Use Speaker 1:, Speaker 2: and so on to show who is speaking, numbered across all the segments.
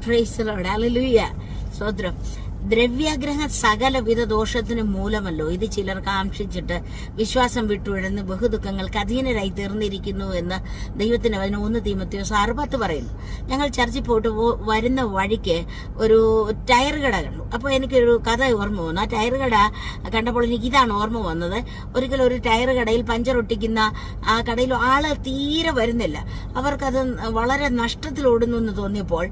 Speaker 1: Praise Lord, hallelujah, സ്തോത്രം. ദ്രവ്യാഗ്രഹം സകലവിധ ദോഷത്തിന് മൂലമല്ലോ. ഇത് ചിലർ കാക്ഷിച്ചിട്ട് വിശ്വാസം വിട്ടുവിടുന്ന് ബഹുദുഃഖങ്ങൾക്ക് അധീനരായി തീർന്നിരിക്കുന്നു എന്ന് ദൈവത്തിന്റെ വചനം 1 തീമോഥെയോസ് 6:10 പറയുന്നു. ഞങ്ങൾ ചർച്ചിൽ പോയിട്ട് വരുന്ന വഴിക്ക് ഒരു ടയർ കട കണ്ടു. അപ്പോൾ എനിക്കൊരു കഥ ഓർമ്മ വന്നു. ആ ടയർ കട കണ്ടപ്പോൾ എനിക്ക് ഇതാണ് ഓർമ്മ വന്നത്. ഒരിക്കലും ഒരു ടയർ കടയിൽ പഞ്ചർ ഒട്ടിക്കുന്ന ആ കടയിൽ ആള് തീരെ വരുന്നില്ല. അവർക്കത് വളരെ നഷ്ടത്തിലോടുന്നു എന്ന് തോന്നിയപ്പോൾ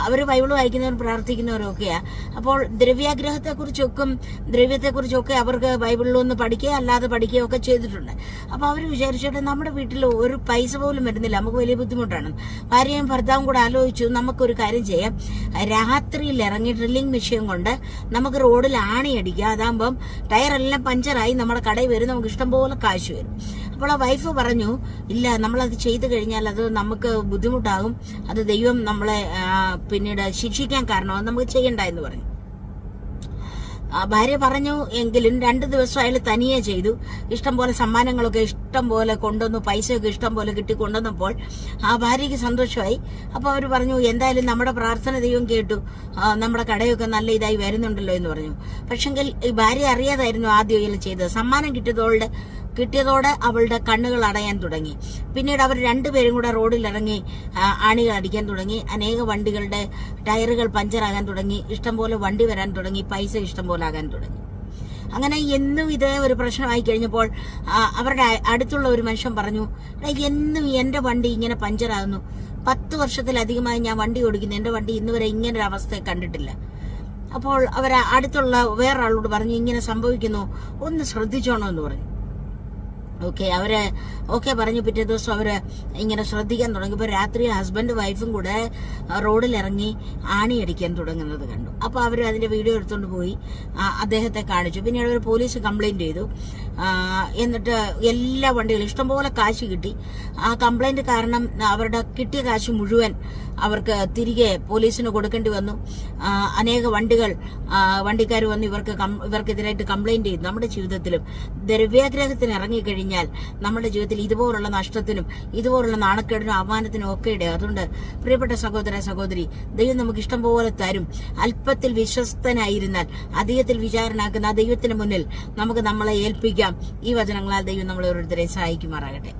Speaker 1: അവർ ബൈബിൾ വായിക്കുന്നവരും പ്രാർത്ഥിക്കുന്നവരും ഒക്കെയാ. അപ്പോൾ ദ്രവ്യത്തെക്കുറിച്ചൊക്കെ അവർക്ക് ബൈബിളിലൊന്ന് പഠിക്കുക, അല്ലാതെ പഠിക്കുകയോ ഒക്കെ ചെയ്തിട്ടുണ്ട്. അപ്പൊ അവർ വിചാരിച്ചോട്ടെ, നമ്മുടെ വീട്ടിൽ ഒരു പൈസ പോലും വരുന്നില്ല, നമുക്ക് വലിയ ബുദ്ധിമുട്ടാണ്. ഭാര്യയും ഭർത്താവും കൂടെ ആലോചിച്ചു, നമുക്കൊരു കാര്യം ചെയ്യാം, രാത്രിയിൽ ഇറങ്ങി ഡ്രില്ലിംഗ് മെഷീൻ കൊണ്ട് നമുക്ക് റോഡിൽ ആണിയടിക്കുക. അതാകുമ്പം ടയറെല്ലാം പഞ്ചറായി നമ്മുടെ കടയിൽ വരും, നമുക്ക് ഇഷ്ടംപോലെ കാശ് വരും. അപ്പോൾ ആ വൈഫ് പറഞ്ഞു, ഇല്ല, നമ്മളത് ചെയ്തു കഴിഞ്ഞാൽ അത് നമുക്ക് ബുദ്ധിമുട്ടാകും, അത് ദൈവം നമ്മളെ പിന്നീട് ശിക്ഷിക്കാൻ കാരണമാകും, നമുക്ക് ചെയ്യണ്ട എന്ന് പറഞ്ഞു. ഭാര്യ പറഞ്ഞു. എങ്കിലും 2 ദിവസം അയാൾ തനിയെ ചെയ്തു. ഇഷ്ടംപോലെ സമ്മാനങ്ങളൊക്കെ ഇഷ്ടംപോലെ കൊണ്ടുവന്നു, പൈസയൊക്കെ ഇഷ്ടം പോലെ കിട്ടിക്കൊണ്ടുവന്നപ്പോൾ ആ ഭാര്യയ്ക്ക് സന്തോഷമായി. അപ്പോൾ അവർ പറഞ്ഞു, എന്തായാലും നമ്മുടെ പ്രാർത്ഥന ദൈവം കേട്ടു, നമ്മുടെ കടയൊക്കെ നല്ല ഇതായി വരുന്നുണ്ടല്ലോ എന്ന് പറഞ്ഞു. പക്ഷെങ്കിൽ ഈ ഭാര്യ അറിയാതായിരുന്നു ആദ്യം ഇയാൾ ചെയ്തത്. സമ്മാനം കിട്ടിയതോടെ അവളുടെ കണ്ണുകൾ അടയാൻ തുടങ്ങി. പിന്നീട് അവർ 2 പേരും കൂടെ റോഡിലിറങ്ങി ആണികൾ അടിക്കാൻ തുടങ്ങി. അനേക വണ്ടികളുടെ ടയറുകൾ പഞ്ചറാകാൻ തുടങ്ങി. ഇഷ്ടംപോലെ വണ്ടി വരാൻ തുടങ്ങി. പൈസ ഇഷ്ടംപോലെ ആകാൻ തുടങ്ങി. അങ്ങനെ എന്നും ഇതേ ഒരു പ്രശ്നമായി കഴിഞ്ഞപ്പോൾ അവരുടെ അടുത്തുള്ള ഒരു മനുഷ്യൻ പറഞ്ഞു, എന്നും എന്റെ വണ്ടി ഇങ്ങനെ പഞ്ചറാകുന്നു. 10 വർഷത്തിലധികമായി ഞാൻ വണ്ടി ഓടിക്കുന്നു, എന്റെ വണ്ടി ഇന്നുവരെ ഇങ്ങനൊരു അവസ്ഥ കണ്ടിട്ടില്ല. അപ്പോൾ അവർ അടുത്തുള്ള വേറൊരാളോട് പറഞ്ഞു, ഇങ്ങനെ സംഭവിക്കുന്നു, ഒന്ന് ശ്രദ്ധിച്ചോണോ എന്ന് പറഞ്ഞു. ഓക്കെ പറഞ്ഞു. പിറ്റേ ദിവസം അവര് ഇങ്ങനെ ശ്രദ്ധിക്കാൻ തുടങ്ങിയപ്പോൾ രാത്രി ഹസ്ബൻഡ് വൈഫും കൂടെ റോഡിലിറങ്ങി ആണിയടിക്കാൻ തുടങ്ങുന്നത് കണ്ടു. അപ്പോൾ അവർ അതിന്റെ വീഡിയോ എടുത്തുകൊണ്ട് പോയി അദ്ദേഹത്തെ കാണിച്ചു. പിന്നീട് അവർ പോലീസ് കംപ്ലൈന്റ് ചെയ്തു. എന്നിട്ട് എല്ലാ വണ്ടികളും ഇഷ്ടംപോലെ കാശ് കിട്ടി. ആ കംപ്ലൈന്റ് കാരണം അവരുടെ കിട്ടിയ കാശ് മുഴുവൻ അവർക്ക് തിരികെ പോലീസിന് കൊടുക്കേണ്ടി വന്നു. അനേക വണ്ടിക്കാർ വന്ന് ഇവർക്കെതിരായിട്ട് കംപ്ലൈന്റ് ചെയ്തു. നമ്മുടെ ജീവിതത്തിലും ദ്രവ്യാഗ്രഹത്തിന് ഇറങ്ങിക്കഴിഞ്ഞാൽ നമ്മുടെ ജീവിതത്തിൽ ഇതുപോലുള്ള നഷ്ടത്തിനും ഇതുപോലുള്ള നാണക്കേടിനും അപമാനത്തിനും ഒക്കെ ഇടയാകും. അതുകൊണ്ട് പ്രിയപ്പെട്ട സഹോദര സഹോദരി, ദൈവം നമുക്ക് ഇഷ്ടം പോലെ തരും. അല്പത്തിൽ വിശ്വസ്തനായിരുന്നാൽ അധികത്തിൽ വിചാരണാക്കുന്ന ആ ദൈവത്തിന് മുന്നിൽ നമുക്ക് നമ്മളെ ഏൽപ്പിക്കാം. ഈ വചനങ്ങളാൽ ദൈവം നമ്മളെ ഓരോരുത്തരെ സഹായിക്കുമാറാകട്ടെ.